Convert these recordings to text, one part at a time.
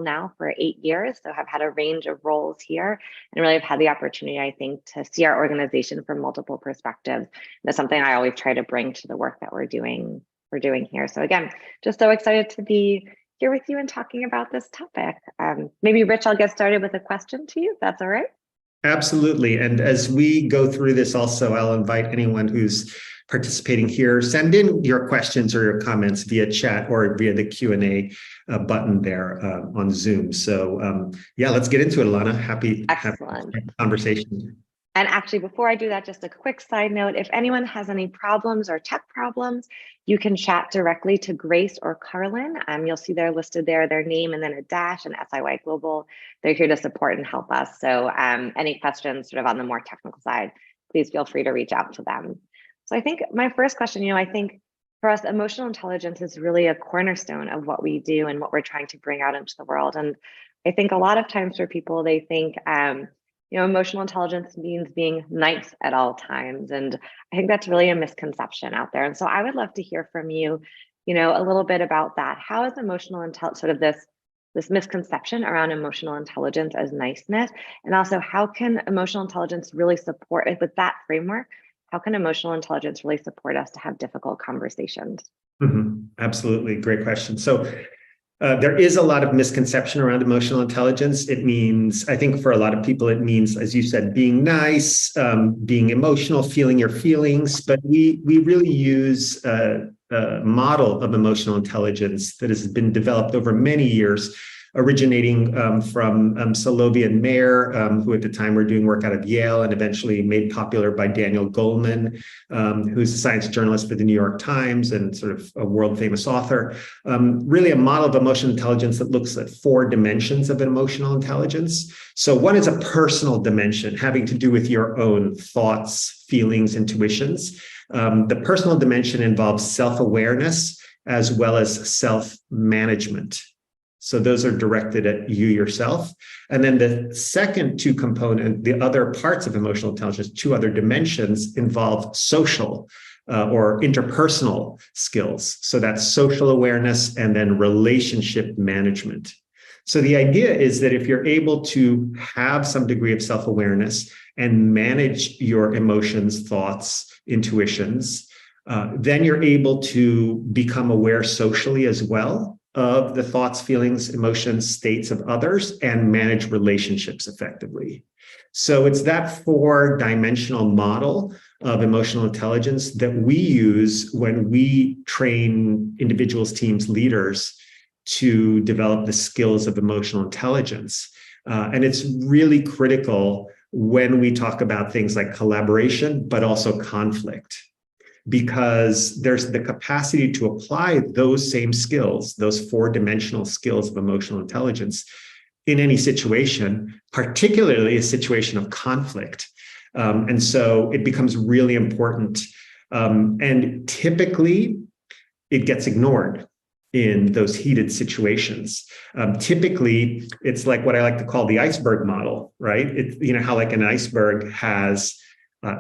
now for 8 years, so have had a range of roles here and really have had the opportunity, I think, to see our organization from multiple perspectives. That's something I always try to bring to the work that we're doing here. So again, just so excited to be here with you and talking about this topic. Maybe Rich, I'll get started with a question to you, if that's all right. Absolutely. And as we go through this also, I'll invite anyone who's participating here, send in your questions or your comments via chat or via the Q&A button there on Zoom. So yeah, let's get into it, Ilana. Happy to have a conversation. And actually, before I do that, just a quick side note, if anyone has any problems or tech problems, you can chat directly to Grace or Carlin. You'll see they're listed there, their name and then a dash and SIY Global. They're here to support and help us. So any questions sort of on the more technical side, please feel free to reach out to them. So I think my first question, I think for us, emotional intelligence is really a cornerstone of what we do and what we're trying to bring out into the world. And I think a lot of times for people, they think, emotional intelligence means being nice at all times. And I think that's really a misconception out there. And so I would love to hear from you, a little bit about that. How is emotional intelligence sort of this misconception around emotional intelligence as niceness? And also how can emotional intelligence really support, with that framework, how can emotional intelligence really support us to have difficult conversations? Absolutely. Great question. So there is a lot of misconception around emotional intelligence. It means, I think for a lot of people, it means, as you said, being nice, being emotional, feeling your feelings. But we really use a model of emotional intelligence that has been developed over many years, originating from Solovey and Mayer, who at the time were doing work out of Yale and eventually made popular by Daniel Goleman, who's a science journalist for the New York Times and sort of a world famous author. Really a model of emotional intelligence that looks at 4 dimensions of emotional intelligence. So one is a personal dimension having to do with your own thoughts, feelings, intuitions. The personal dimension involves self-awareness as well as self-management. So those are directed at you yourself. And then the second 2 component, the other parts of emotional intelligence, 2 other dimensions involve social or interpersonal skills. So that's social awareness and then relationship management. So the idea is that if you're able to have some degree of self-awareness and manage your emotions, thoughts, intuitions, then you're able to become aware socially as well of the thoughts, feelings, emotions, states of others, and manage relationships effectively. So it's that 4-dimensional model of emotional intelligence that we use when we train individuals, teams, leaders to develop the skills of emotional intelligence. And it's really critical when we talk about things like collaboration, but also conflict, because there's the capacity to apply those same skills, those 4-dimensional skills of emotional intelligence in any situation, particularly a situation of conflict. And so it becomes really important. And typically it gets ignored in those heated situations. Typically, it's like what I like to call the iceberg model, right? It's, how like an iceberg has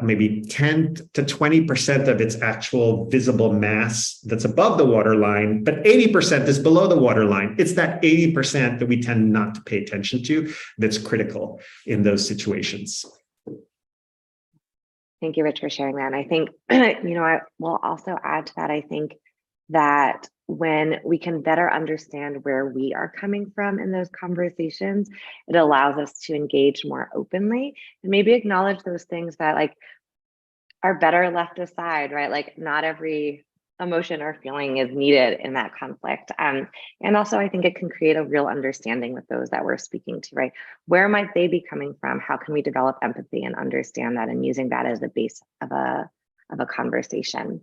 maybe 10 to 20% of its actual visible mass that's above the waterline, but 80% is below the waterline. It's that 80% that we tend not to pay attention to that's critical in those situations. Thank you, Rich, for sharing that. And I think, I will also add to that, I think that when we can better understand where we are coming from in those conversations, it allows us to engage more openly and maybe acknowledge those things that are better left aside, right? Like not every emotion or feeling is needed in that conflict. And also I think it can create a real understanding with those that we're speaking to, right? Where might they be coming from? How can we develop empathy and understand that and using that as the base of a conversation?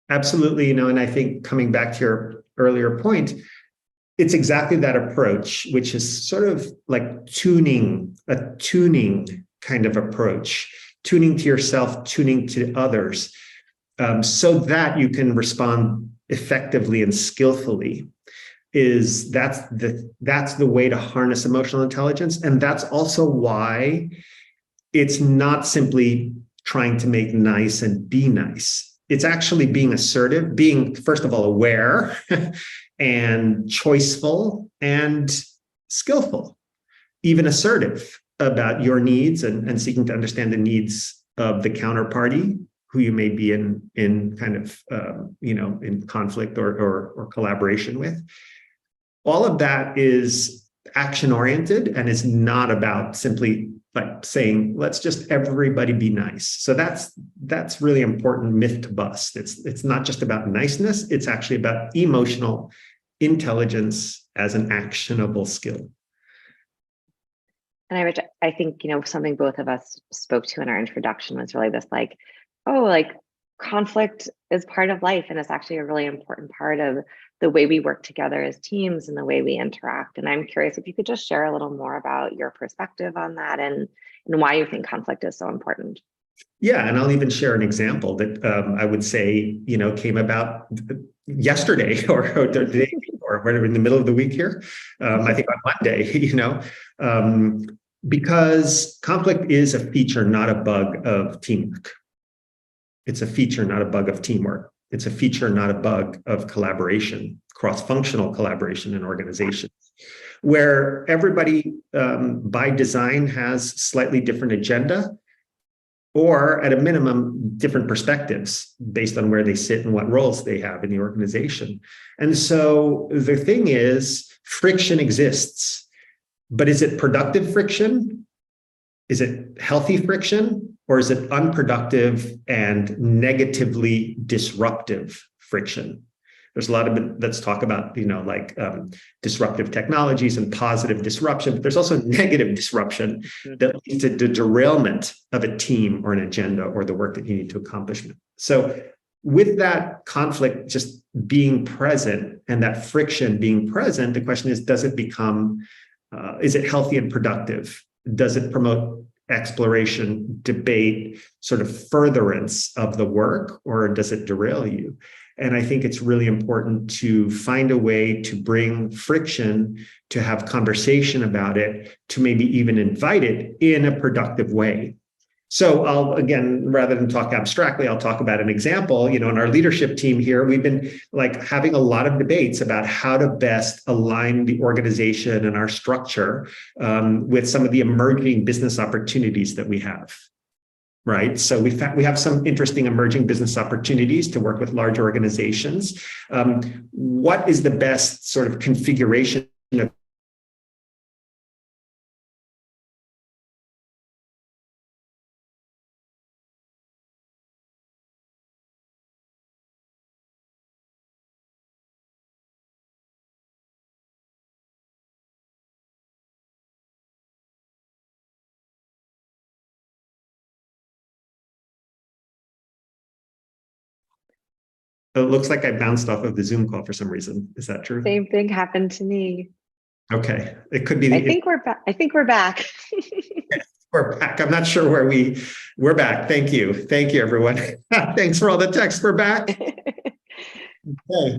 Absolutely, and I think coming back to your earlier point, it's exactly that approach, which is sort of like a tuning kind of approach, tuning to yourself, tuning to others, so that you can respond effectively and skillfully. That's the way to harness emotional intelligence. And that's also why it's not simply trying to make nice and be nice. It's actually being assertive, being, first of all, aware and choiceful and skillful, even assertive about your needs and seeking to understand the needs of the counterparty who you may be in kind of in conflict or collaboration with. All of that is action oriented and is not about simply like saying, let's just everybody be nice. So that's really important myth to bust. It's not just about niceness, it's actually about emotional intelligence as an actionable skill. And I think, something both of us spoke to in our introduction was really this conflict is part of life. And it's actually a really important part of the way we work together as teams and the way we interact. And I'm curious if you could just share a little more about your perspective on that and why you think conflict is so important. Yeah, and I'll even share an example that I would say, came about yesterday or the day before, whatever, in the middle of the week here. I think on Monday, because conflict is a feature, not a bug of teamwork. It's a feature, not a bug of teamwork. It's a feature, not a bug of collaboration, cross-functional collaboration in organizations, where everybody by design has slightly different agenda, or at a minimum, different perspectives based on where they sit and what roles they have in the organization. And so the thing is, friction exists, but is it productive friction? Is it healthy friction? Or is it unproductive and negatively disruptive friction? There's a lot of, let's talk about, disruptive technologies and positive disruption, but there's also negative disruption that leads to the derailment of a team or an agenda or the work that you need to accomplish. So with that conflict just being present and that friction being present, the question is, does it become, is it healthy and productive? Does it promote exploration, debate, sort of furtherance of the work, or does it derail you? And I think it's really important to find a way to bring friction, to have conversation about it, to maybe even invite it in a productive way. So I'll, again, rather than talk abstractly, I'll talk about an example. In our leadership team here, we've been having a lot of debates about how to best align the organization and our structure with some of the emerging business opportunities that we have. Right. So we have some interesting emerging business opportunities to work with large organizations. What is the best sort of configuration of It looks like I bounced off of the Zoom call for some reason. Is that true? Same thing happened to me. Okay. It could be. I think we're back. We're back. I'm not sure where we're back. Thank you. Thank you, everyone. Thanks for all the texts. We're back. Okay.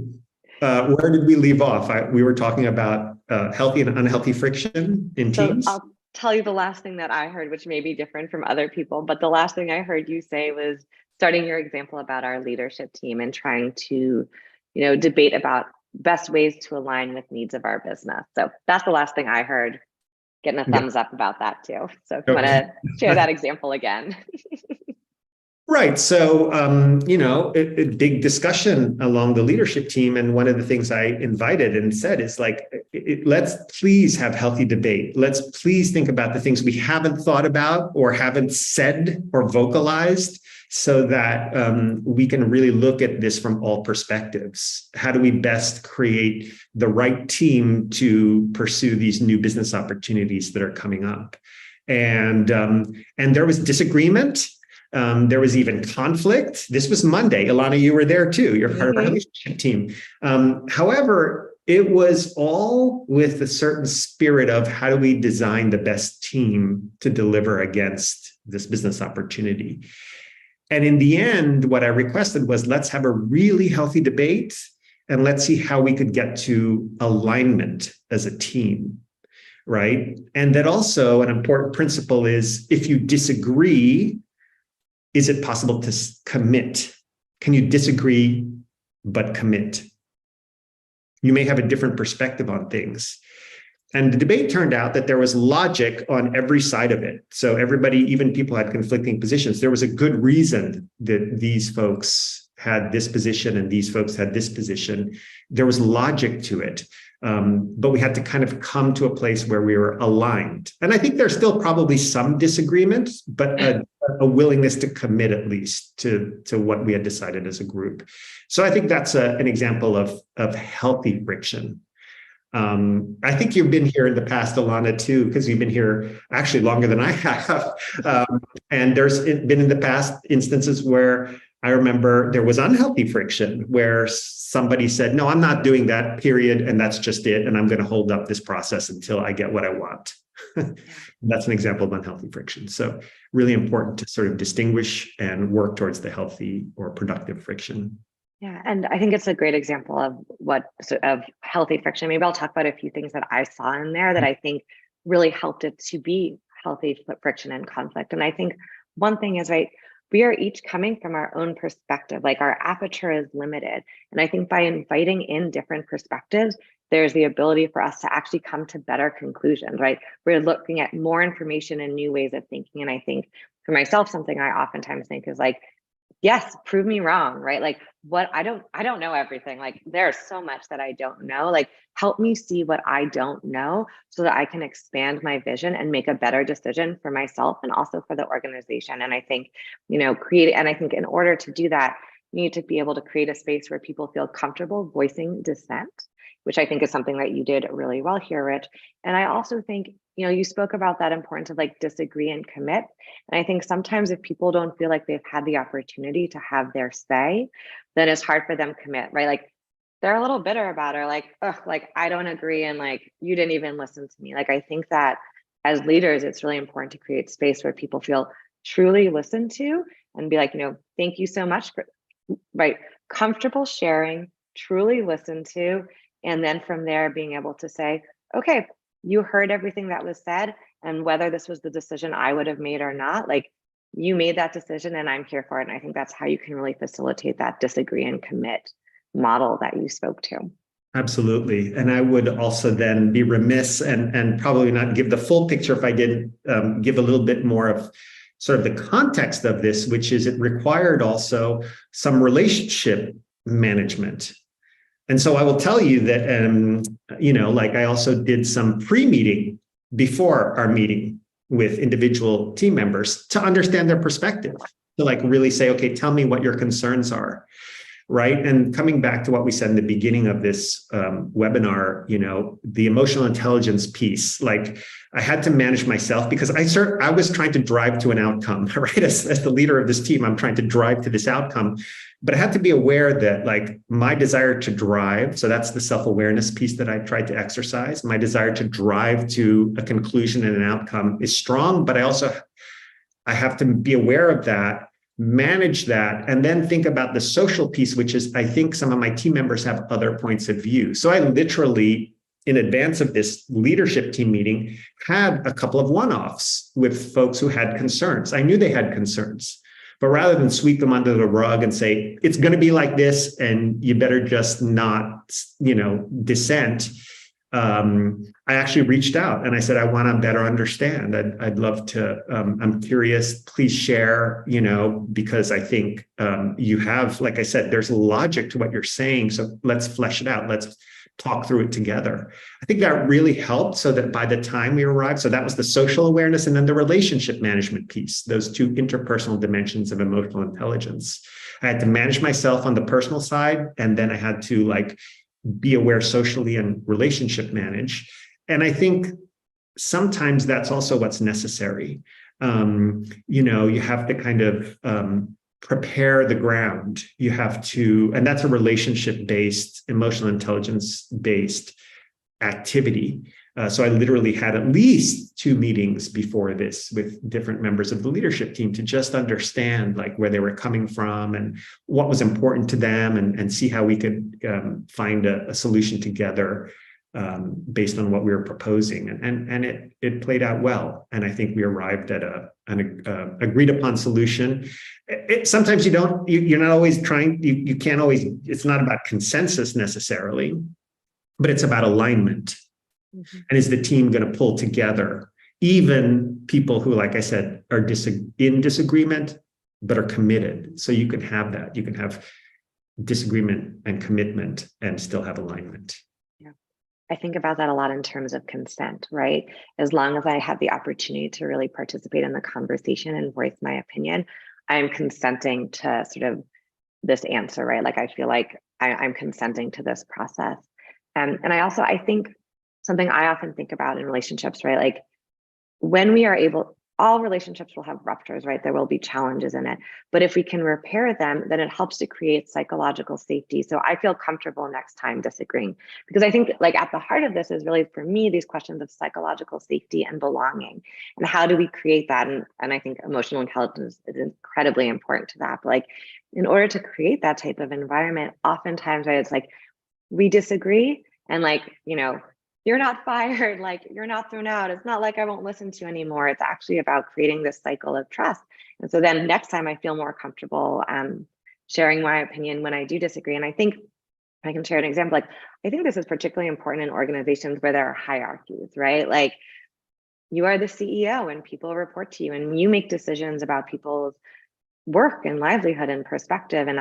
Where did we leave off? We were talking about healthy and unhealthy friction in teams. I'll tell you the last thing that I heard, which may be different from other people, but the last thing I heard you say was starting your example about our leadership team and trying to, debate about best ways to align with needs of our business. So that's the last thing I heard. Getting a thumbs up about that too. So if you want to share that example again. Right. So, a big discussion along the leadership team. And one of the things I invited and said is let's please have healthy debate. Let's please think about the things we haven't thought about or haven't said or vocalized, so that we can really look at this from all perspectives. How do we best create the right team to pursue these new business opportunities that are coming up? And there was disagreement. There was even conflict. This was Monday. Ilana, you were there too. You're part of our leadership team. However, it was all with a certain spirit of how do we design the best team to deliver against this business opportunity. And in the end, what I requested was, let's have a really healthy debate and let's see how we could get to alignment as a team, right? And that also an important principle is, if you disagree, is it possible to commit? Can you disagree but commit? You may have a different perspective on things. And the debate turned out that there was logic on every side of it. So everybody, even people had conflicting positions. There was a good reason that these folks had this position and these folks had this position. There was logic to it. But we had to kind of come to a place where we were aligned. And I think there's still probably some disagreement, but a willingness to commit at least to what we had decided as a group. So I think that's an example of healthy friction. I think you've been here in the past, Ilana, too, because you've been here actually longer than I have. And there's been in the past instances where I remember there was unhealthy friction where somebody said, no, I'm not doing that, period. And that's just it. And I'm going to hold up this process until I get what I want. That's an example of unhealthy friction. So really important to sort of distinguish and work towards the healthy or productive friction. Yeah, and I think it's a great example of healthy friction. Maybe I'll talk about a few things that I saw in there that I think really helped it to be healthy friction and conflict. And I think one thing is, right, we are each coming from our own perspective, like our aperture is limited. And I think by inviting in different perspectives, there's the ability for us to actually come to better conclusions, right? We're looking at more information and new ways of thinking. And I think for myself, something I oftentimes think is like, yes, prove me wrong, right? Like I don't know everything. Like there's so much that I don't know. Like help me see what I don't know so that I can expand my vision and make a better decision for myself and also for the organization. And I think, I think in order to do that, you need to be able to create a space where people feel comfortable voicing dissent, which I think is something that you did really well here, Rich. And I also think, you spoke about that importance of like disagree and commit. And I think sometimes if people don't feel like they've had the opportunity to have their say, then it's hard for them to commit, right? Like they're a little bitter about it, or like, oh, like I don't agree. And like, you didn't even listen to me. Like, I think that as leaders, it's really important to create space where people feel truly listened to and be like, thank you so much for, right? Comfortable sharing, truly listened to. And then from there, being able to say, okay, you heard everything that was said, and whether this was the decision I would have made or not, like you made that decision and I'm here for it. And I think that's how you can really facilitate that disagree and commit model that you spoke to. Absolutely. And I would also then be remiss and probably not give the full picture if I didn't give a little bit more of sort of the context of this, which is it required also some relationship management. And so I will tell you that, like I also did some pre-meeting before our meeting with individual team members to understand their perspective, to like really say, okay, tell me what your concerns are, right? And coming back to what we said in the beginning of this webinar, the emotional intelligence piece, like I had to manage myself because I was trying to drive to an outcome, right? As the leader of this team, I'm trying to drive to this outcome. But I had to be aware that like my desire to drive, so that's the self-awareness piece that I tried to exercise. My desire to drive to a conclusion and an outcome is strong, but I have to be aware of that, manage that, and then think about the social piece, which is I think some of my team members have other points of view. So I literally, in advance of this leadership team meeting, had a couple of one-offs with folks who had concerns. I knew they had concerns. But rather than sweep them under the rug and say, it's going to be like this, and you better just not, dissent, I actually reached out and I said, I want to better understand. I'd love to, I'm curious, please share, because I think you have, like I said, there's logic to what you're saying. So let's flesh it out. Let's talk through it together. I think that really helped so that by the time we arrived, so that was the social awareness and then the relationship management piece, those two interpersonal dimensions of emotional intelligence. I had to manage myself on the personal side, and then I had to like be aware socially and relationship manage. And I think sometimes that's also what's necessary. You have to kind of prepare the ground. You have to, and that's a relationship-based, emotional intelligence-based activity. So I literally had at least 2 meetings before this with different members of the leadership team to just understand like where they were coming from and what was important to them, and see how we could find a solution together based on what we were proposing. And it played out well. And I think we arrived at an agreed upon solution. Sometimes you're not always trying, you can't always, it's not about consensus necessarily, but it's about alignment. Mm-hmm. And is the team going to pull together, even people who, like I said, are in disagreement, but are committed? So you can have that. You can have disagreement and commitment and still have alignment. Yeah. I think about that a lot in terms of consent, right? As long as I have the opportunity to really participate in the conversation and voice my opinion, I'm consenting to sort of this answer, right? Like I feel like I'm consenting to this process. And I think something I often think about in relationships, right? Like when we are able, all relationships will have ruptures, right? There will be challenges in it. But if we can repair them, then it helps to create psychological safety. So I feel comfortable next time disagreeing. Because I think like at the heart of this is really, for me, these questions of psychological safety and belonging. And how do we create that? And I think emotional intelligence is incredibly important to that. But like in order to create that type of environment, oftentimes, right, it's like we disagree and like, you're not fired, like you're not thrown out. It's not like I won't listen to you anymore. It's actually about creating this cycle of trust. And so then next time I feel more comfortable sharing my opinion when I do disagree. And I think I can share an example. Like I think this is particularly important in organizations where there are hierarchies, right? Like you are the CEO and people report to you and you make decisions about people's work and livelihood and perspective. And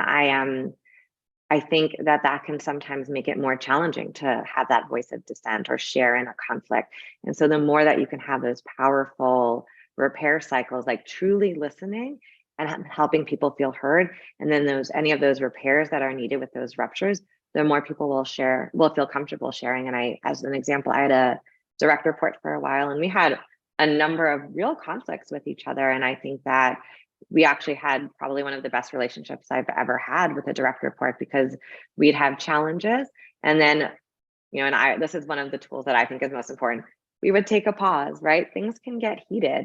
I think that can sometimes make it more challenging to have that voice of dissent or share in a conflict. And so the more that you can have those powerful repair cycles, like truly listening and helping people feel heard, and then any of those repairs that are needed with those ruptures, the more people will feel comfortable sharing. And as an example, I had a direct report for a while and we had a number of real conflicts with each other. And I think that we actually had probably one of the best relationships I've ever had with a direct report because we'd have challenges. And then, this is one of the tools that I think is most important. We would take a pause, right? Things can get heated.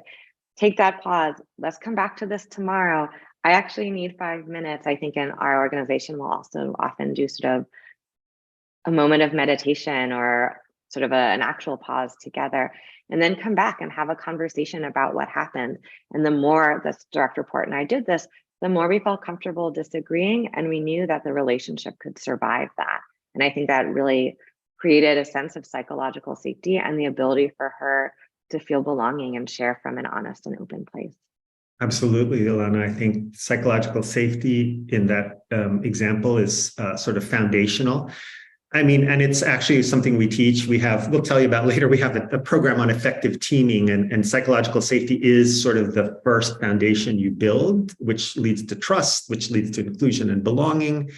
Take that pause. Let's come back to this tomorrow. I actually need 5 minutes. I think in our organization, we'll also often do sort of a moment of meditation or sort of an actual pause together, and then come back and have a conversation about what happened. And the more this direct report and I did this, the more we felt comfortable disagreeing and we knew that the relationship could survive that. And I think that really created a sense of psychological safety and the ability for her to feel belonging and share from an honest and open place. Absolutely, Ilana. I think psychological safety in that example is sort of foundational. I mean, and it's actually something we teach. We'll tell you about later, we have a program on effective teaming, and psychological safety is sort of the first foundation you build, which leads to trust, which leads to inclusion and belonging.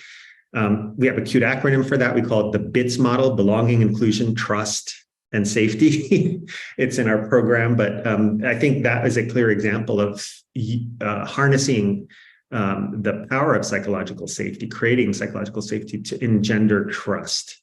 We have a cute acronym for that. We call it the BITS model: belonging, inclusion, trust, and safety. It's in our program, but I think that is a clear example of harnessing the power of psychological safety, creating psychological safety to engender trust.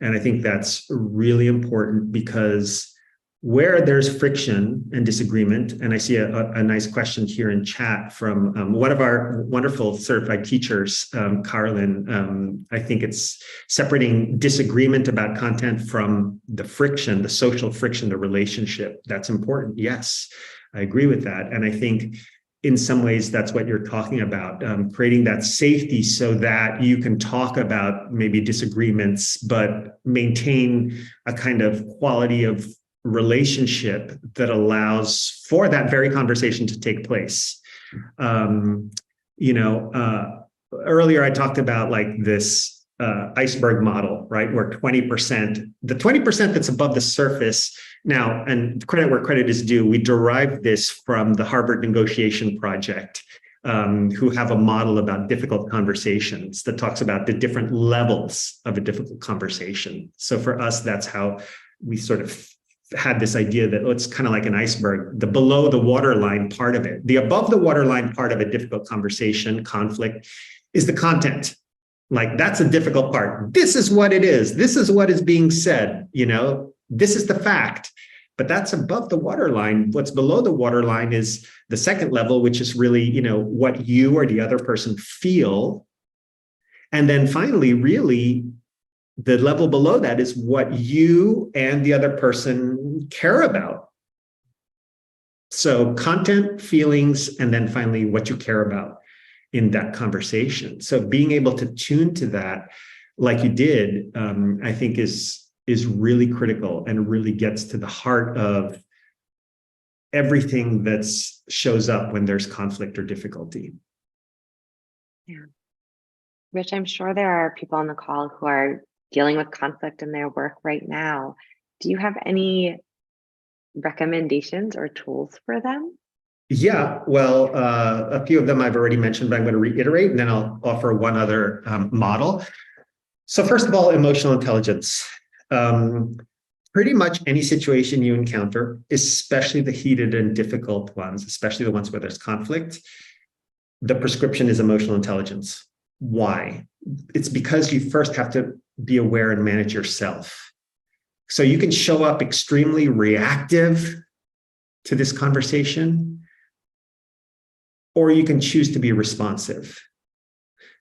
And I think that's really important because where there's friction and disagreement, and I see a nice question here in chat from one of our wonderful certified teachers, Carlin. I think it's separating disagreement about content from the friction, the social friction, the relationship. That's important. Yes, I agree with that. And I think in some ways, that's what you're talking about, creating that safety so that you can talk about maybe disagreements, but maintain a kind of quality of relationship that allows for that very conversation to take place. Earlier I talked about like this iceberg model, right? Where the 20% that's above the surface now, and credit where credit is due, we derived this from the Harvard Negotiation Project, who have a model about difficult conversations that talks about the different levels of a difficult conversation. So for us, that's how we sort of had this idea that it's kind of like an iceberg, the below the waterline part of it. The above the waterline part of a difficult conversation, conflict, is the content. Like, that's a difficult part. This is what it is. This is what is being said. This is the fact. But that's above the waterline. What's below the waterline is the second level, which is really, what you or the other person feel. And then finally, really, the level below that is what you and the other person care about. So content, feelings, and then finally what you care about in that conversation. So being able to tune to that like you did, I think is is really critical and really gets to the heart of everything that shows up when there's conflict or difficulty. Yeah. Rich, I'm sure there are people on the call who are dealing with conflict in their work right now. Do you have any recommendations or tools for them? Yeah, well, a few of them I've already mentioned, but I'm going to reiterate, and then I'll offer one other model. So first of all, emotional intelligence. Pretty much any situation you encounter, especially the heated and difficult ones, especially the ones where there's conflict, the prescription is emotional intelligence. Why? It's because you first have to be aware and manage yourself. So you can show up extremely reactive to this conversation, or you can choose to be responsive.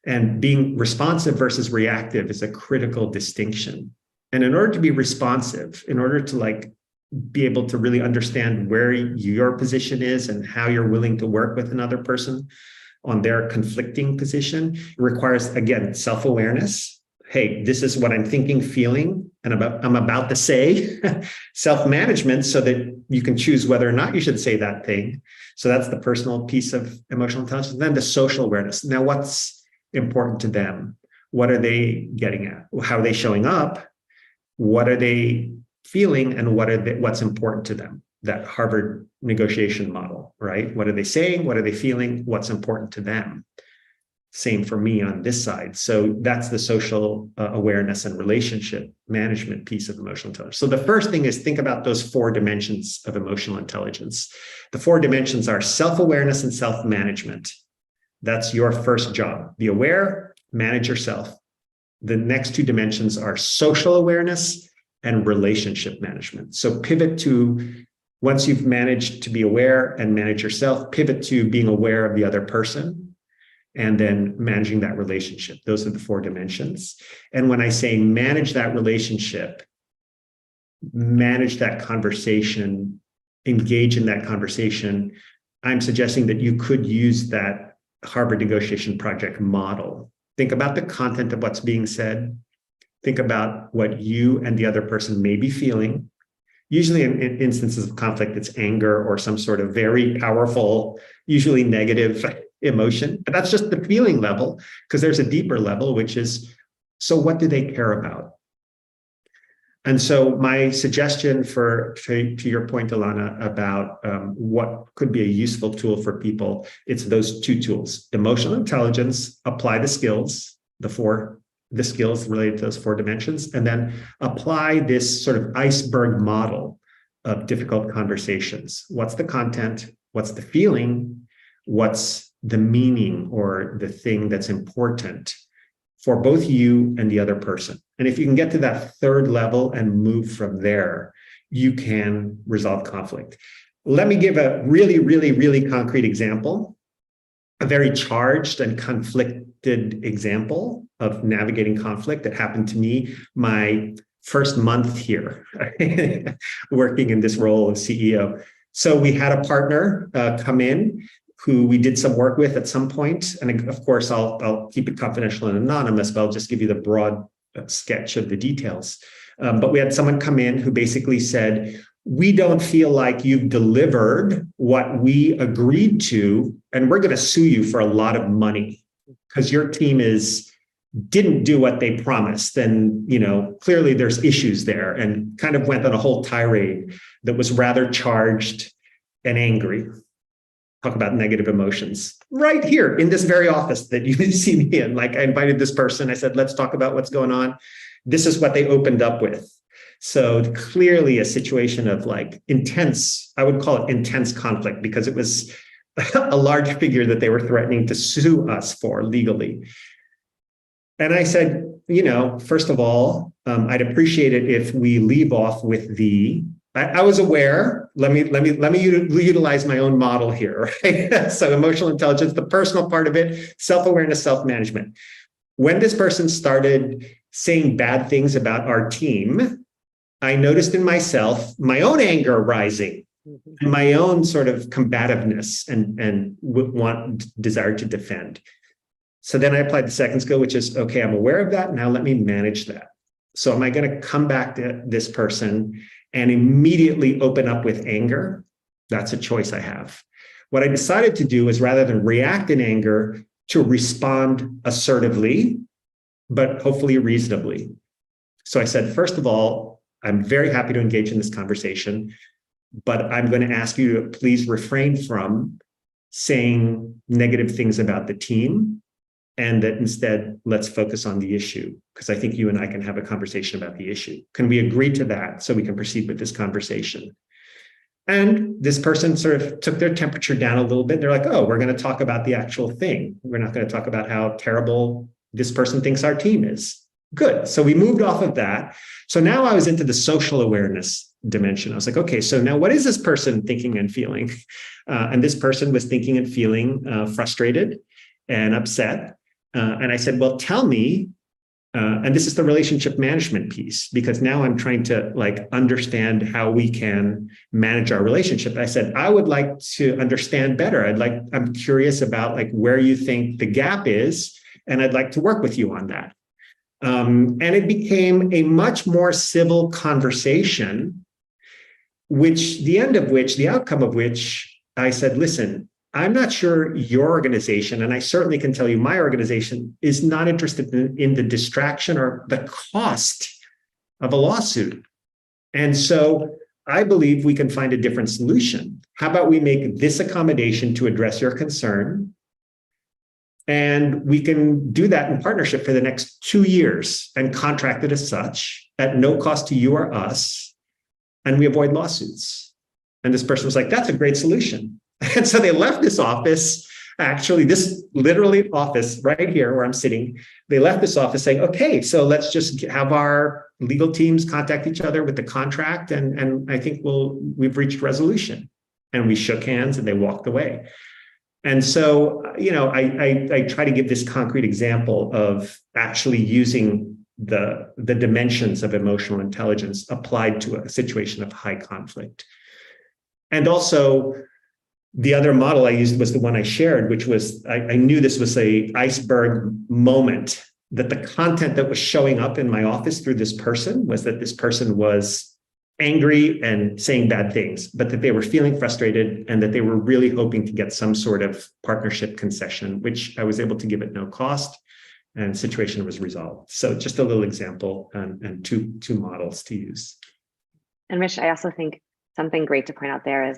And being responsive versus reactive is a critical distinction. And in order to be responsive, in order to be able to really understand where your position is and how you're willing to work with another person on their conflicting position, it requires, again, self-awareness. Hey, this is what I'm thinking, feeling, and I'm about to say. Self-management, so that you can choose whether or not you should say that thing. So that's the personal piece of emotional intelligence. And then the social awareness. Now, what's important to them? What are they getting at? How are they showing up? What are they feeling? And what's important to them? That Harvard negotiation model, right? What are they saying? What are they feeling? What's important to them? Same for me on this side. So that's the social awareness and relationship management piece of emotional intelligence. So the first thing is think about those 4 dimensions of emotional intelligence. The 4 dimensions are self-awareness and self-management. That's your first job. Be aware, manage yourself. The next 2 dimensions are social awareness and relationship management. So pivot to, once you've managed to be aware and manage yourself, pivot to being aware of the other person and then managing that relationship. Those are the 4 dimensions. And when I say manage that relationship, manage that conversation, engage in that conversation, I'm suggesting that you could use that Harvard negotiation project model. Think about the content of what's being said. Think about what you and the other person may be feeling. Usually in instances of conflict, it's anger or some sort of very powerful, usually negative emotion. But that's just the feeling level, because there's a deeper level, which is, so what do they care about? And so my suggestion to your point, Ilana, about what could be a useful tool for people, it's those 2 tools: emotional intelligence, apply the skills, the skills related to those 4 dimensions, and then apply this sort of iceberg model of difficult conversations. What's the content? What's the feeling? What's the meaning or the thing that's important for both you and the other person? And if you can get to that 3rd level and move from there, you can resolve conflict. Let me give a really, really, really concrete example, a very charged and conflicted example of navigating conflict that happened to me my first month here, working in this role of CEO. So we had a partner come in who we did some work with at some point. And of course, I'll keep it confidential and anonymous, but I'll just give you the broad sketch of the details. But we had someone come in who basically said, we don't feel like you've delivered what we agreed to, and we're going to sue you for a lot of money because your team didn't do what they promised. And, clearly there's issues there, and kind of went on a whole tirade that was rather charged and angry. Talk about negative emotions right here in this very office that you see me in. I invited this person. I said, let's talk about what's going on. This is what they opened up with. So clearly a situation of intense, I would call it intense conflict, because it was a large figure that they were threatening to sue us for legally. And I said, first of all, I'd appreciate it if we leave off with I was aware. Let me utilize my own model here, right? So emotional intelligence, the personal part of it, self-awareness, self-management. When this person started saying bad things about our team, I noticed in myself my own anger rising, and my own sort of combativeness and desire to defend. So then I applied the second skill, which is, okay, I'm aware of that. Now let me manage that. So am I going to come back to this person and immediately open up with anger? That's a choice I have. What I decided to do is, rather than react in anger, to respond assertively, but hopefully reasonably. So I said, first of all, I'm very happy to engage in this conversation, but I'm going to ask you to please refrain from saying negative things about the team, and that instead, let's focus on the issue, because I think you and I can have a conversation about the issue. Can we agree to that so we can proceed with this conversation? And this person sort of took their temperature down a little bit. They're like, oh, we're going to talk about the actual thing. We're not going to talk about how terrible this person thinks our team is. Good. So we moved off of that. So now I was into the social awareness dimension. I was like, okay, so now what is this person thinking and feeling? And this person was thinking and feeling frustrated and upset. And I said, well, tell me, and this is the relationship management piece, because now I'm trying to understand how we can manage our relationship. I said, I would like to understand better. I'm curious about where you think the gap is, and I'd like to work with you on that. And it became a much more civil conversation, the outcome of which I said, listen, I'm not sure your organization, and I certainly can tell you my organization, is not interested in the distraction or the cost of a lawsuit. And so I believe we can find a different solution. How about we make this accommodation to address your concern? And we can do that in partnership for the next 2 years and contract it as such at no cost to you or us. And we avoid lawsuits. And this person was like, that's a great solution. And so they left this office, actually, this literally office right here where I'm sitting. They left this office saying, okay, so let's just have our legal teams contact each other with the contract. And I think we've reached resolution. And we shook hands and they walked away. And so, I try to give this concrete example of actually using the dimensions of emotional intelligence applied to a situation of high conflict. And also, the other model I used was the one I shared, which was, I knew this was an iceberg moment, that the content that was showing up in my office through this person was that this person was angry and saying bad things, but that they were feeling frustrated and that they were really hoping to get some sort of partnership concession, which I was able to give at no cost, and the situation was resolved. So just a little example and two models to use. And Rich, I also think something great to point out there is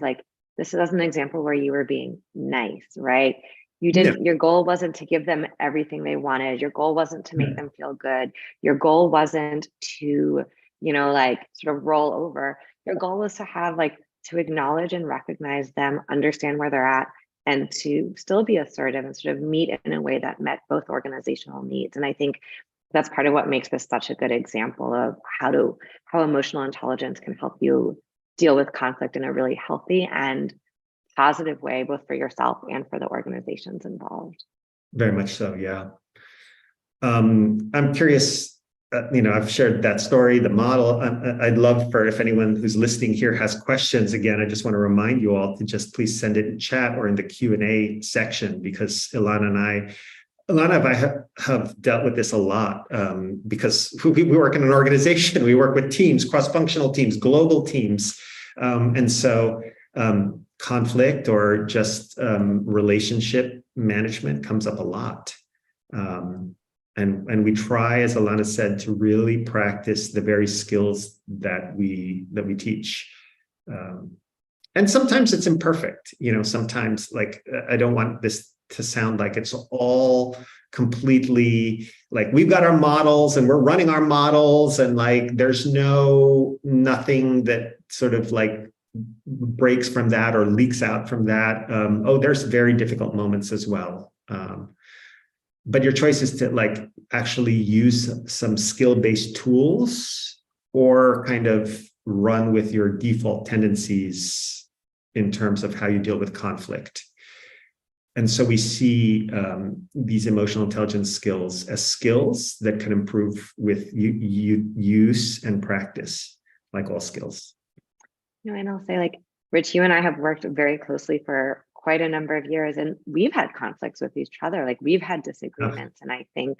this is an example where you were being nice, right? You didn't, your goal wasn't to give them everything they wanted. Your goal wasn't to make them feel good. Your goal wasn't to, sort of roll over. Your goal was to have to acknowledge and recognize them, understand where they're at, and to still be assertive and sort of meet in a way that met both organizational needs. And I think that's part of what makes this such a good example of how emotional intelligence can help you deal with conflict in a really healthy and positive way, both for yourself and for the organizations involved. Very much so, yeah. I'm curious, I've shared that story, the model. I'd love for, if anyone who's listening here has questions, again, I just want to remind you all to just please send it in chat or in the Q&A section, because Ilana and I have dealt with this a lot, because we work in an organization, we work with teams, cross-functional teams, global teams. And so conflict or just relationship management comes up a lot. And we try, as Ilana said, to really practice the very skills that we teach. And sometimes it's imperfect. Sometimes I don't want this to sound like it's all completely we've got our models and we're running our models and there's nothing that sort of breaks from that or leaks out from that. There's very difficult moments as well. But your choice is to actually use some skill-based tools or kind of run with your default tendencies in terms of how you deal with conflict. And so we see these emotional intelligence skills as skills that can improve with use and practice, like all skills. And I'll say, Rich, you and I have worked very closely for quite a number of years, and we've had conflicts with each other. We've had disagreements. And I think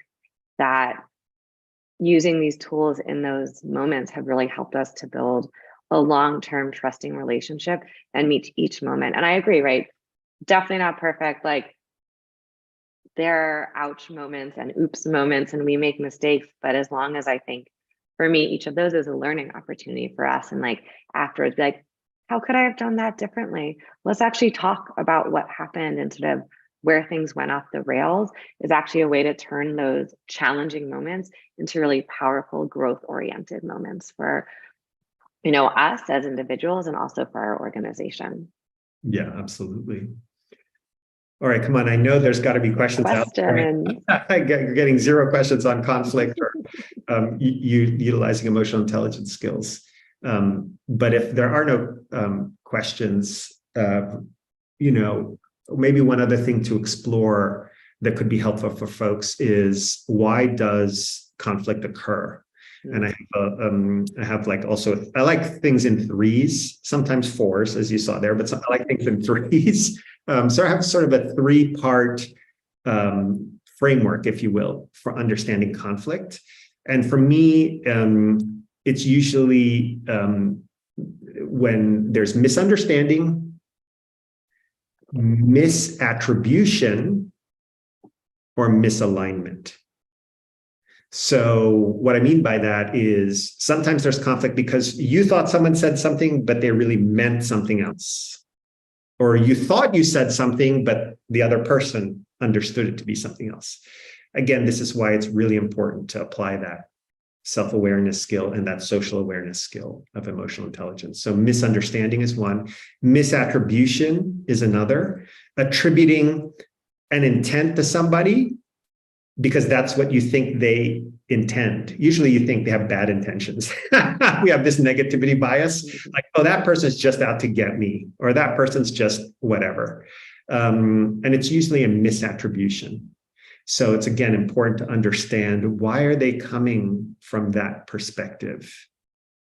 that using these tools in those moments have really helped us to build a long-term trusting relationship and meet each moment. And I agree, right? Definitely not perfect. Like, there are ouch moments and oops moments, and we make mistakes. But as long as, I think, for me, each of those is a learning opportunity for us. And like afterwards, like, how could I have done that differently? Let's actually talk about what happened instead of where things went off the rails, is actually a way to turn those challenging moments into really powerful growth-oriented moments for, us as individuals and also for our organization. Yeah, absolutely. All right, come on. I know there's got to be questions out there. You're getting zero questions on conflict or utilizing emotional intelligence skills. But if there are no questions, maybe one other thing to explore that could be helpful for folks is, why does conflict occur? And I have like, also, I like things in threes, sometimes fours, as you saw there, but I like things in threes. So I have sort of a three-part framework, if you will, for understanding conflict. And for me, it's usually when there's misunderstanding, misattribution, or misalignment. So what I mean by that is, sometimes there's conflict because you thought someone said something, but they really meant something else. Or you thought you said something, but the other person understood it to be something else. Again, this is why it's really important to apply that self-awareness skill and that social awareness skill of emotional intelligence. So misunderstanding is one. Misattribution is another. Attributing an intent to somebody because that's what you think they intend. Usually you think they have bad intentions. We have this negativity bias, like, oh, that person's just out to get me, or that person's just whatever. And it's usually a misattribution. So it's, again, important to understand, why are they coming from that perspective,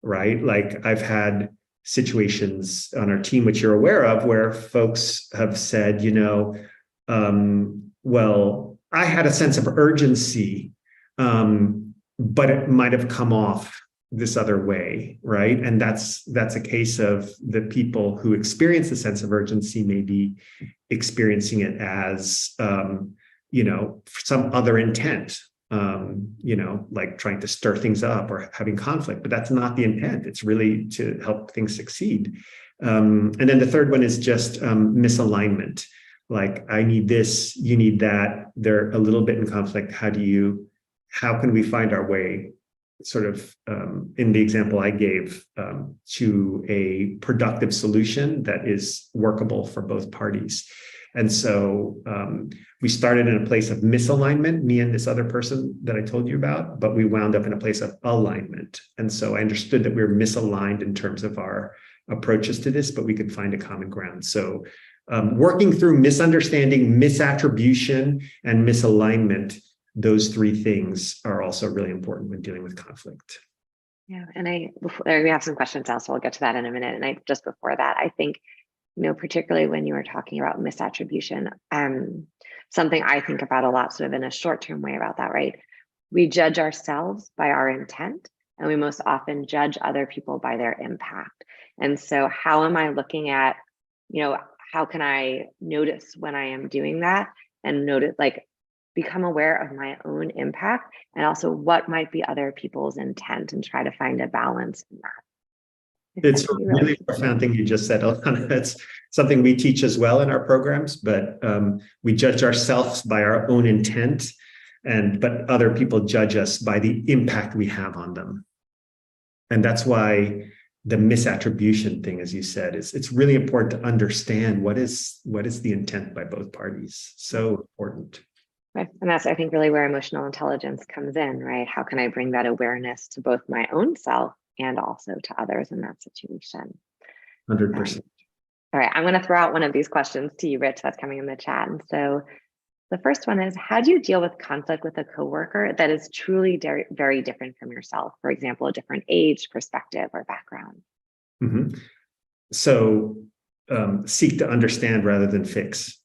right? Like, I've had situations on our team, which you're aware of, where folks have said, well, I had a sense of urgency, but it might have come off this other way, right? And that's a case of the people who experience the sense of urgency may be experiencing it as, some other intent, like trying to stir things up or having conflict, but that's not the intent. It's really to help things succeed. And then the third one is just misalignment. Like, I need this, you need that. They're a little bit in conflict. How can we find our way, sort of, in the example I gave, to a productive solution that is workable for both parties? And so we started in a place of misalignment, me and this other person that I told you about, but we wound up in a place of alignment. And so I understood that we were misaligned in terms of our approaches to this, but we could find a common ground. So working through misunderstanding, misattribution, and misalignment, those three things are also really important when dealing with conflict. Yeah, and we have some questions now, so I'll get to that in a minute. And just before that, I think, particularly when you were talking about misattribution, something I think about a lot, sort of in a short-term way about that, right? We judge ourselves by our intent, and we most often judge other people by their impact. And so how am I looking at, how can I notice when I am doing that, and become aware of my own impact, and also what might be other people's intent, and try to find a balance in that. It's a really profound thing you just said, Ilana. It's something we teach as well in our programs, but we judge ourselves by our own intent, but other people judge us by the impact we have on them. And that's why the misattribution thing, as you said, it's really important to understand what is the intent by both parties. So important. Right. And that's, I think, really where emotional intelligence comes in, right? How can I bring that awareness to both my own self and also to others in that situation? 100%. All right, I'm going to throw out one of these questions to you, Rich, that's coming in the chat. And so the first one is, how do you deal with conflict with a coworker that is truly very, very different from yourself? For example, a different age, perspective, or background. Mm-hmm. So seek to understand rather than fix.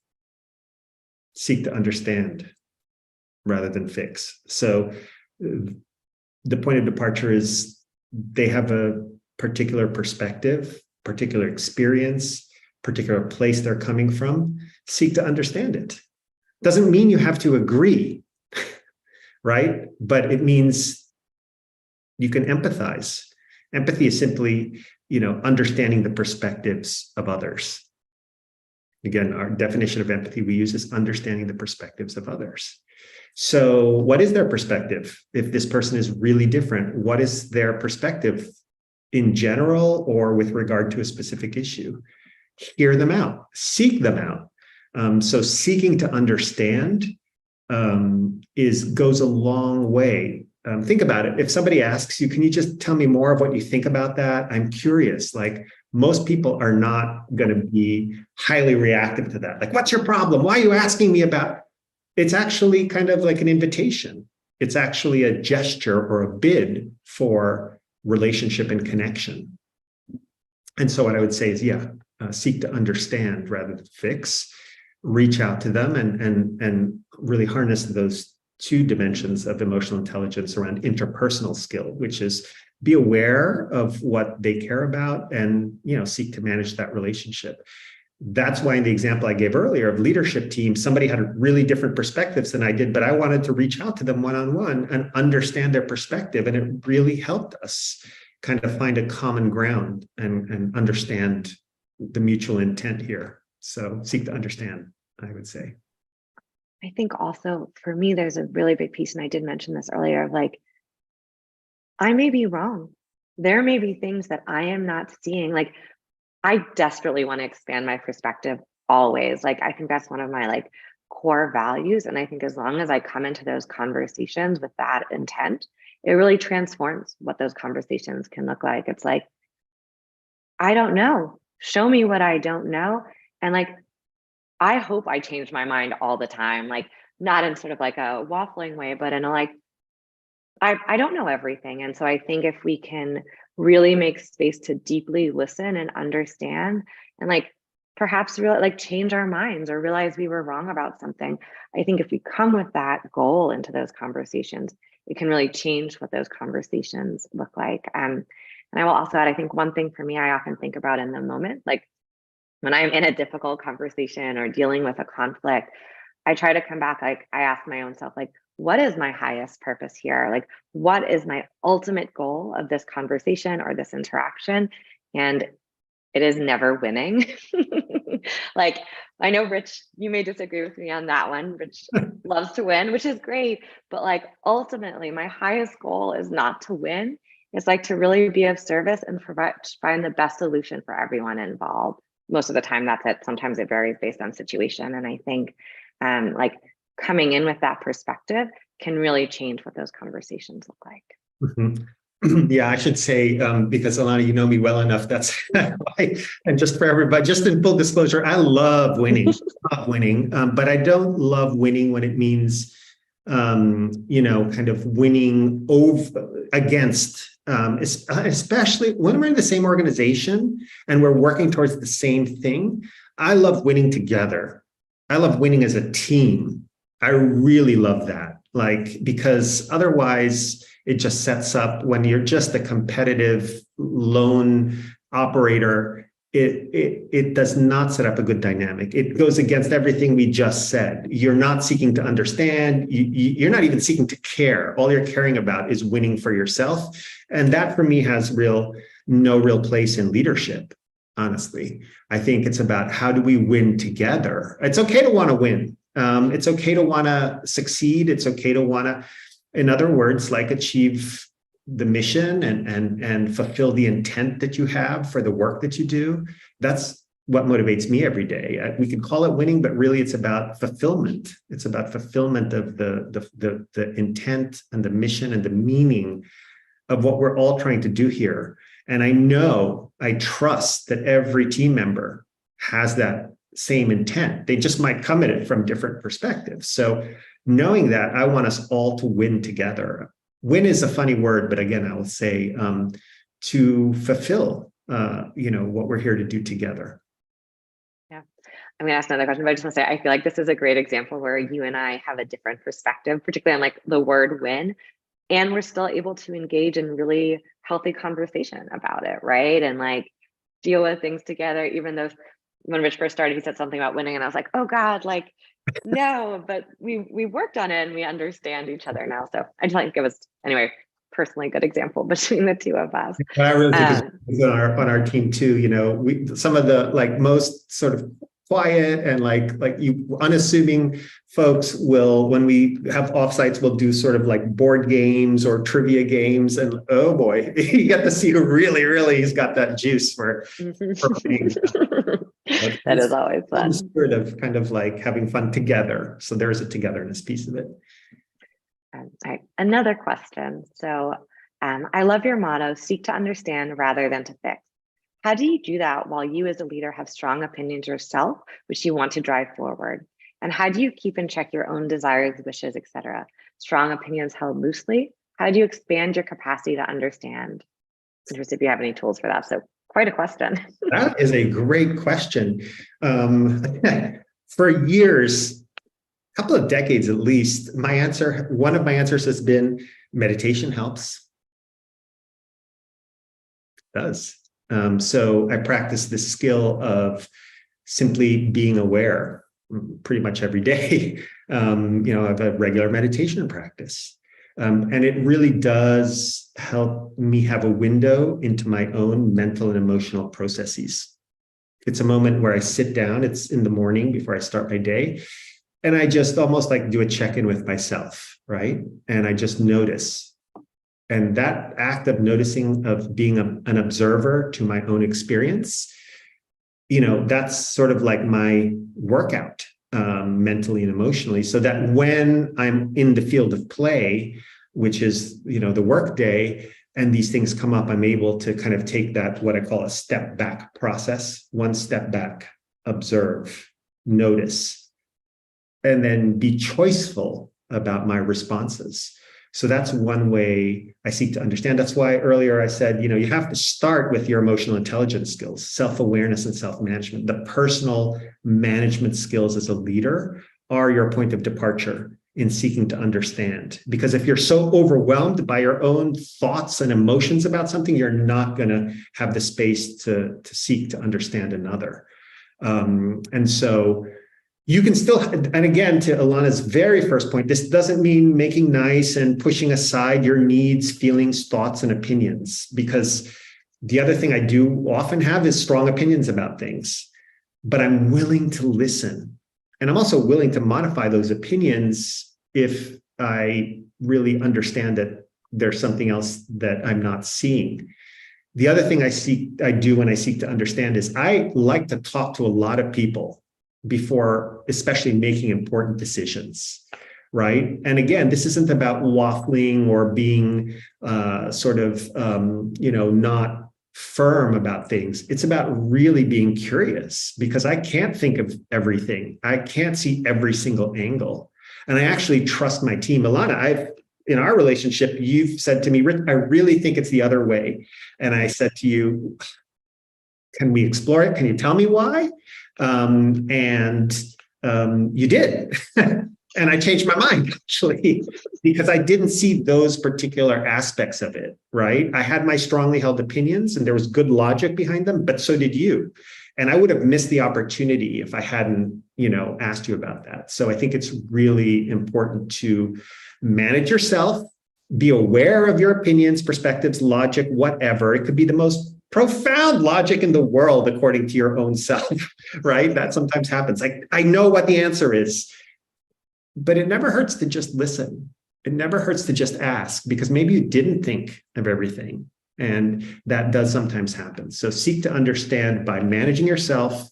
Seek to understand rather than fix. So the point of departure is they have a particular perspective, particular experience, particular place they're coming from. Seek to understand it. Doesn't mean you have to agree, right? But it means you can empathize. Empathy is simply, understanding the perspectives of others. Again, our definition of empathy we use is understanding the perspectives of others. So what is their perspective? If this person is really different, what is their perspective in general or with regard to a specific issue? Hear them out, seek them out. So seeking to understand goes a long way. Think about it. If somebody asks you, can you just tell me more of what you think about that? I'm curious. Like, most people are not going to be highly reactive to that. Like, what's your problem? Why are you asking me about? It's actually kind of like an invitation. It's actually a gesture or a bid for relationship and connection. And so what I would say is, seek to understand rather than fix. Reach out to them and really harness those two dimensions of emotional intelligence around interpersonal skill, which is be aware of what they care about and seek to manage that relationship. That's why in the example I gave earlier of leadership team, somebody had really different perspectives than I did, but I wanted to reach out to them one-on-one and understand their perspective. And it really helped us kind of find a common ground and understand the mutual intent here. So seek to understand, I would say. I think also for me, there's a really big piece, and I did mention this earlier, of like, I may be wrong. There may be things that I am not seeing. Like, I desperately want to expand my perspective always. Like, I think that's one of my core values. And I think as long as I come into those conversations with that intent, it really transforms what those conversations can look like. It's like, I don't know. Show me what I don't know. And I hope I change my mind all the time, not in sort of a waffling way, but in a I don't know everything. And so I think if we can really make space to deeply listen and understand and perhaps really change our minds or realize we were wrong about something, I think if we come with that goal into those conversations, it can really change what those conversations look like. And I will also add, I think one thing for me, I often think about in the moment, when I'm in a difficult conversation or dealing with a conflict, I try to come back, I ask my own self, what is my highest purpose here? What is my ultimate goal of this conversation or this interaction? And it is never winning. I know, Rich, you may disagree with me on that one. Rich loves to win, which is great. But ultimately, my highest goal is not to win. It's to really be of service and find the best solution for everyone involved. Most of the time, that's it. Sometimes it varies based on situation. And I think coming in with that perspective can really change what those conversations look like. Mm-hmm. Yeah, I should say, because Ilana, you know me well enough, that's why, and just for everybody, just in full disclosure, I love winning, but I don't love winning when it means, kind of winning over against, especially when we're in the same organization and we're working towards the same thing. I love winning together. I love winning as a team. I really love that, because otherwise it just sets up when you're just a competitive lone operator. It does not set up a good dynamic. It goes against everything we just said. You're not seeking to understand. You're not even seeking to care. All you're caring about is winning for yourself. And that for me has no real place in leadership, honestly. I think it's about how do we win together. It's okay to want to win. It's okay to want to succeed. It's okay to want to, in other words, achieve the mission and fulfill the intent that you have for the work that you do. That's what motivates me every day. We can call it winning, but really it's about fulfillment. It's about fulfillment of the intent and the mission and the meaning of what we're all trying to do here. And I trust that every team member has that same intent. They just might come at it from different perspectives. So knowing that, I want us all to win together. Win is a funny word, but again, I will say to fulfill, what we're here to do together. Yeah. I'm going to ask another question, but I just want to say, I feel like this is a great example where you and I have a different perspective, particularly on the word win. and we're still able to engage in really healthy conversation about it, right? And like deal with things together, even though when Rich first started, he said something about winning, and I was like, oh God, like, no, but we worked on it and we understand each other now. So I just like give us anyway, personally good example between the two of us. But I really think it's on our team too. You know, we some of the like most sort of quiet and like you unassuming folks will, when we have offsites, we'll do sort of like board games or trivia games, and oh boy, you get to see who really has got that juice for being. That is always fun. The spirit of kind of like having fun together. So there is a togetherness piece of it. All right, another question. So I love your motto, seek to understand rather than to fix. How do you do that while you as a leader have strong opinions yourself, which you want to drive forward? And how do you keep in check your own desires, wishes, etc.? Strong opinions held loosely. How do you expand your capacity to understand? Interested if you have any tools for that. So quite a question. That is a great question. For years, a couple of decades at least, one of my answers has been meditation helps. It does. So I practice this skill of simply being aware pretty much every day. I have a regular meditation practice. And it really does help me have a window into my own mental and emotional processes. It's a moment where I sit down, it's in the morning before I start my day, and I just almost like do a check-in with myself, right? And I just notice. And that act of noticing, of being an observer to my own experience, that's sort of like my workout, mentally and emotionally, so that when I'm in the field of play, which is, the work day, and these things come up, I'm able to kind of take that, what I call a step back process, one step back, observe, notice, and then be choiceful about my responses. So that's one way I seek to understand. That's why earlier I said, you have to start with your emotional intelligence skills, self-awareness and self-management. The personal management skills as a leader are your point of departure in seeking to understand. Because if you're so overwhelmed by your own thoughts and emotions about something, you're not going to have the space to seek to understand another. And so you can still, and again, to Ilana's very first point, this doesn't mean making nice and pushing aside your needs, feelings, thoughts, and opinions, because the other thing I do often have is strong opinions about things, but I'm willing to listen. And I'm also willing to modify those opinions if I really understand that there's something else that I'm not seeing. The other thing I do when I seek to understand is I like to talk to a lot of people before, especially making important decisions, right? And again, this isn't about waffling or being not firm about things. It's about really being curious, because I can't think of everything. I can't see every single angle. And I actually trust my team. Ilana, in our relationship, you've said to me, Rich, I really think it's the other way. And I said to you, can we explore it? Can you tell me why? You did. And I changed my mind, actually, because I didn't see those particular aspects of it, right? I had my strongly held opinions and there was good logic behind them, but so did you. And I would have missed the opportunity if I hadn't, asked you about that. So I think it's really important to manage yourself, be aware of your opinions, perspectives, logic, whatever. It could be the most profound logic in the world according to your own self, right? That sometimes happens. Like, I know what the answer is. But it never hurts to just listen. It never hurts to just ask, because maybe you didn't think of everything. And that does sometimes happen. So seek to understand by managing yourself,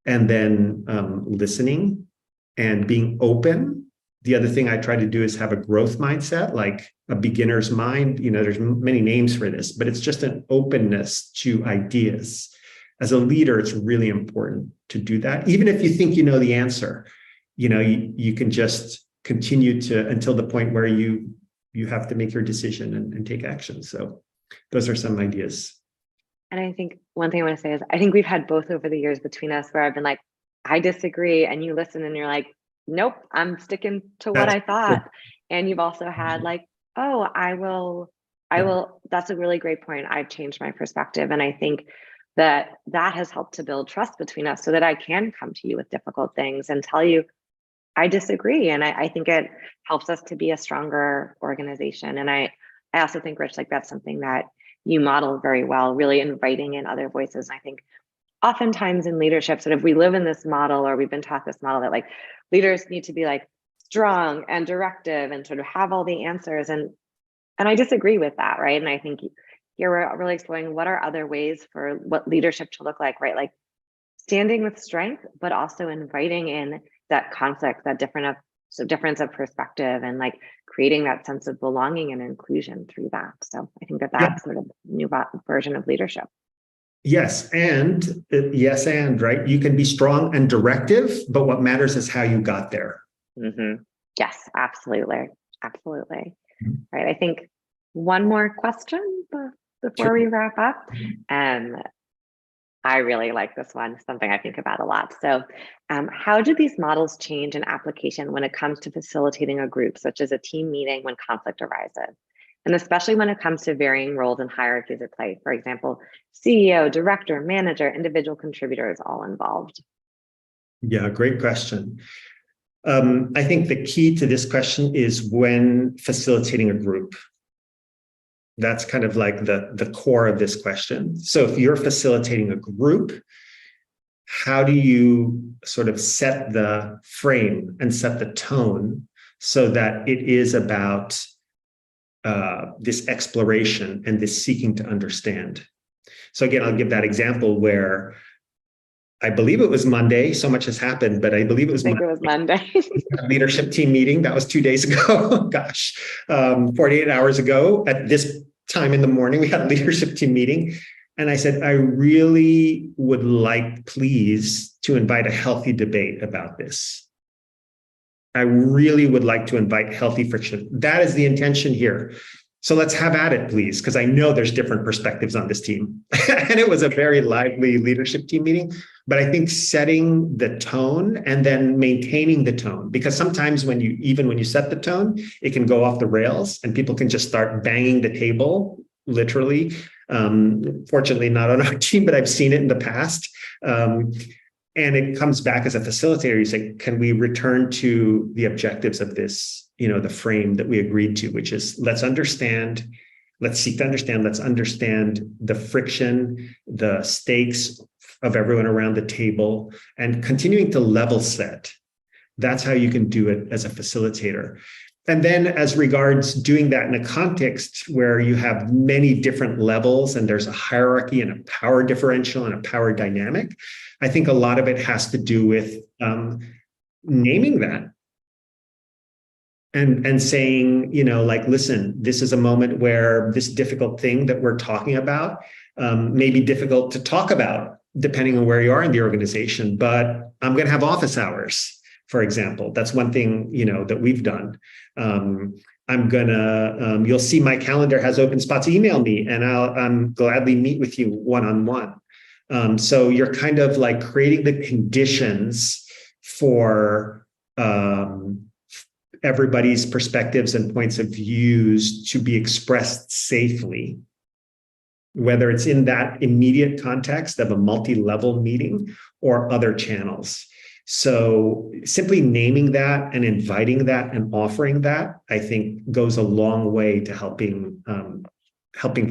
and then listening and being open. The other thing I try to do is have a growth mindset, like a beginner's mind. There's many names for this, but it's just an openness to ideas. As a leader, it's really important to do that. Even if you think you know the answer, you can just continue to until the point where you have to make your decision and take action. So those are some ideas. And I think one thing I want to say is I think we've had both over the years between us where I've been like, I disagree, and you listen and you're like, nope, I'm sticking to what I thought. And you've also had like Oh, I will. That's a really great point. I've changed my perspective. And I think that has helped to build trust between us so that I can come to you with difficult things and tell you I disagree. And I think it helps us to be a stronger organization. And I also think, Rich, like that's something that you model very well, really inviting in other voices. And I think oftentimes in leadership, sort of we live in this model or we've been taught this model that like leaders need to be like strong and directive and sort of have all the answers. And I disagree with that, right? And I think here we're really exploring what are other ways for what leadership to look like, right? Like standing with strength, but also inviting in that conflict, that difference of perspective, and like creating that sense of belonging and inclusion through that. So I think that Yeah. that's sort of new version of leadership. Yes, and right. You can be strong and directive, but what matters is how you got there. Mm-hmm. Yes, absolutely, absolutely. Right. I think one more question before we wrap up. I really like this one, something I think about a lot. So, how do these models change in application when it comes to facilitating a group, such as a team meeting when conflict arises? And especially when it comes to varying roles and hierarchies at play, for example, CEO, director, manager, individual contributors all involved. Yeah, great question. I think the key to this question is when facilitating a group. That's kind of like the core of this question. So if you're facilitating a group, how do you sort of set the frame and set the tone so that it is about this exploration and this seeking to understand? So again, I'll give that example where I believe it was Monday. So much has happened, but I believe it was Monday. Leadership team meeting. That was 2 days ago. Gosh, 48 hours ago at this time in the morning, we had a leadership team meeting. And I said, I really would like, please, to invite a healthy debate about this. I really would like to invite healthy friction. That is the intention here. So let's have at it, please, because I know there's different perspectives on this team. And it was a very lively leadership team meeting. But I think setting the tone and then maintaining the tone, because sometimes when you set the tone, it can go off the rails and people can just start banging the table, literally. Fortunately, not on our team, but I've seen it in the past. And it comes back as a facilitator. You say, can we return to the objectives of this, the frame that we agreed to, which is let's seek to understand, let's understand the friction, the stakes of everyone around the table, and continuing to level set. That's how you can do it as a facilitator. And then as regards doing that in a context where you have many different levels and there's a hierarchy and a power differential and a power dynamic, I think a lot of it has to do with naming that and saying, listen, this is a moment where this difficult thing that we're talking about may be difficult to talk about depending on where you are in the organization, but I'm going to have office hours, for example. That's one thing, that we've done. I'm gonna, you'll see my calendar has open spots. Email me and I'll gladly meet with you one-on-one. So you're kind of like creating the conditions for everybody's perspectives and points of views to be expressed safely, whether it's in that immediate context of a multi-level meeting or other channels. So simply naming that and inviting that and offering that, I think, goes a long way to helping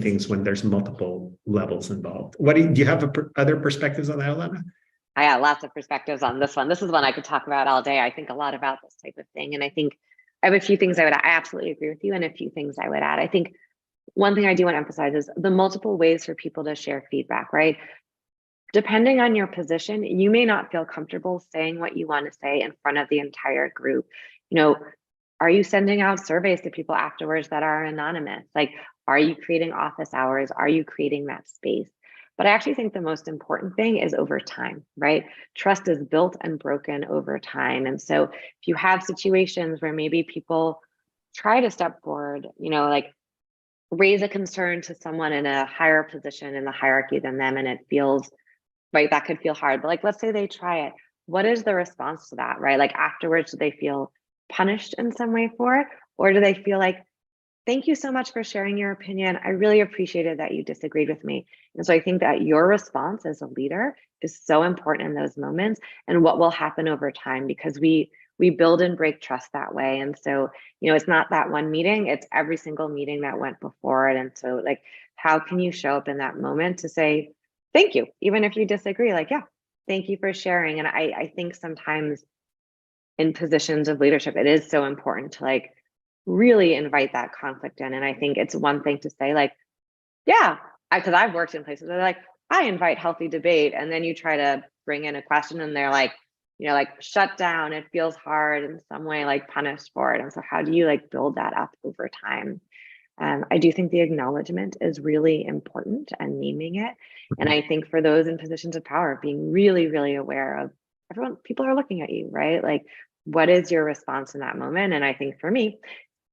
things when there's multiple levels involved. Do you have other perspectives on that, Ilana? I got lots of perspectives on this one. This is one I could talk about all day. I think a lot about this type of thing. And I think I have a few things I absolutely agree with you and a few things I would add. I think one thing I do want to emphasize is the multiple ways for people to share feedback, right? Depending on your position, you may not feel comfortable saying what you want to say in front of the entire group. Are you sending out surveys to people afterwards that are anonymous? Like, are you creating office hours? Are you creating that space? But I actually think the most important thing is over time, right? Trust is built and broken over time. And so if you have situations where maybe people try to step forward, like raise a concern to someone in a higher position in the hierarchy than them, and it feels, right, that could feel hard. But like, let's say they try it. What is the response to that, right? Like afterwards, do they feel punished in some way for it? Or do they feel like thank you so much for sharing your opinion. I really appreciated that you disagreed with me. And so I think that your response as a leader is so important in those moments and what will happen over time, because we build and break trust that way. And so, it's not that one meeting, it's every single meeting that went before it. And so like, how can you show up in that moment to say, thank you, even if you disagree, like, yeah, thank you for sharing. And I think sometimes in positions of leadership, it is so important to like really invite that conflict in. And I think it's one thing to say like, yeah, because I've worked in places where they're like, I invite healthy debate. And then you try to bring in a question and they're like, like shut down. It feels hard in some way, like punished for it. And so how do you like build that up over time? I do think the acknowledgement is really important and naming it. And I think for those in positions of power, being really, really aware of people are looking at you, right? Like, what is your response in that moment? And I think for me,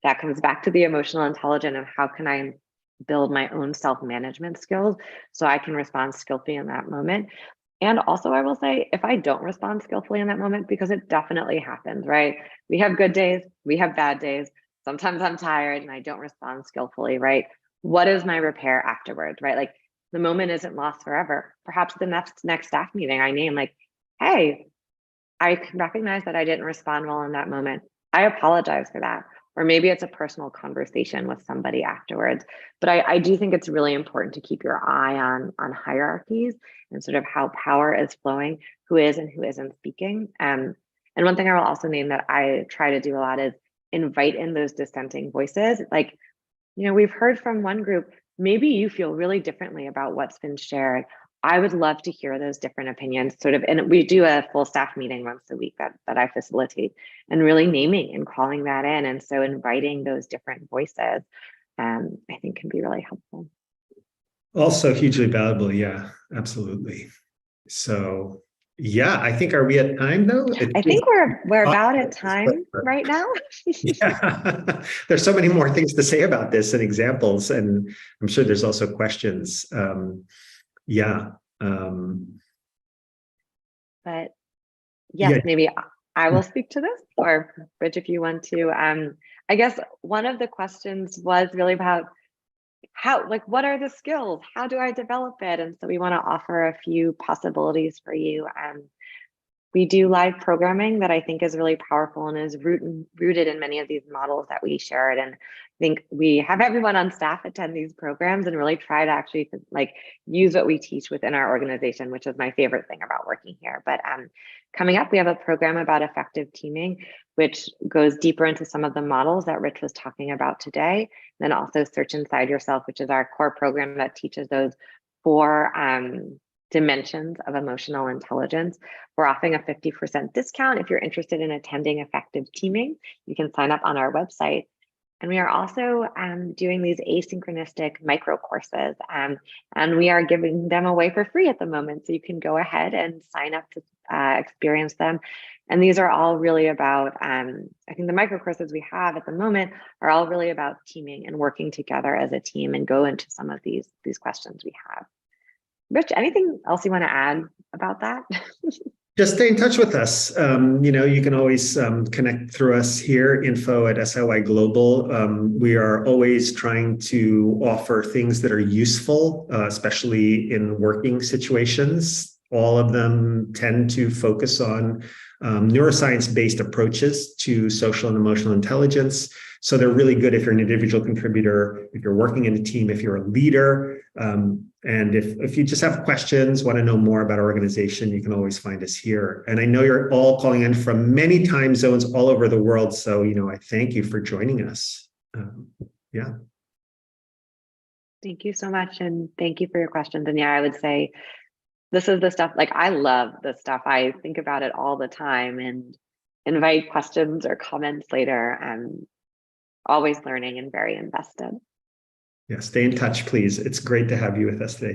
that comes back to the emotional intelligence of how can I build my own self-management skills so I can respond skillfully in that moment. And also, I will say, if I don't respond skillfully in that moment, because it definitely happens, right? We have good days, we have bad days. Sometimes I'm tired and I don't respond skillfully, right? What is my repair afterwards, right? Like the moment isn't lost forever. Perhaps the next staff meeting I name like, hey, I can recognize that I didn't respond well in that moment. I apologize for that. Or maybe it's a personal conversation with somebody afterwards. But I do think it's really important to keep your eye on hierarchies and sort of how power is flowing, who is and who isn't speaking. And one thing I will also name that I try to do a lot is invite in those dissenting voices. Like, we've heard from one group, maybe you feel really differently about what's been shared. I would love to hear those different opinions sort of, and we do a full staff meeting once a week that I facilitate, and really naming and calling that in. And so inviting those different voices, I think can be really helpful. Also hugely valuable. Yeah, absolutely. So yeah, I think, are we at time though? I think we're about at time right now. Yeah, there's so many more things to say about this and examples, and I'm sure there's also questions. Yeah. But yes, Yeah. maybe I will speak to this, or Rich, if you want to. I guess one of the questions was really about how, like, what are the skills? How do I develop it? And so we want to offer a few possibilities for you. We do live programming that I think is really powerful and is rooted in many of these models that we shared. And I think we have everyone on staff attend these programs and really try to actually like use what we teach within our organization, which is my favorite thing about working here. But coming up, we have a program about effective teaming, which goes deeper into some of the models that Rich was talking about today. Then also Search Inside Yourself, which is our core program that teaches those 4 dimensions of emotional intelligence. We're offering a 50% discount. If you're interested in attending effective teaming, you can sign up on our website. And we are also doing these asynchronistic micro courses, and we are giving them away for free at the moment. So you can go ahead and sign up to experience them. And these are all really about, I think the micro courses we have at the moment are all really about teaming and working together as a team, and go into some of these questions we have. Rich, anything else you want to add about that? Just stay in touch with us. You can always connect through us here, info at SIY Global. We are always trying to offer things that are useful, especially in working situations. All of them tend to focus on neuroscience-based approaches to social and emotional intelligence. So they're really good if you're an individual contributor, if you're working in a team, if you're a leader. And if you just have questions, want to know more about our organization, you can always find us here. And I know you're all calling in from many time zones all over the world. So, I thank you for joining us. Yeah. Thank you so much. And thank you for your questions. And yeah, I would say this is the stuff, like, I love this stuff. I think about it all the time and invite questions or comments later. I'm always learning and very invested. Yeah, stay in touch, please. It's great to have you with us today.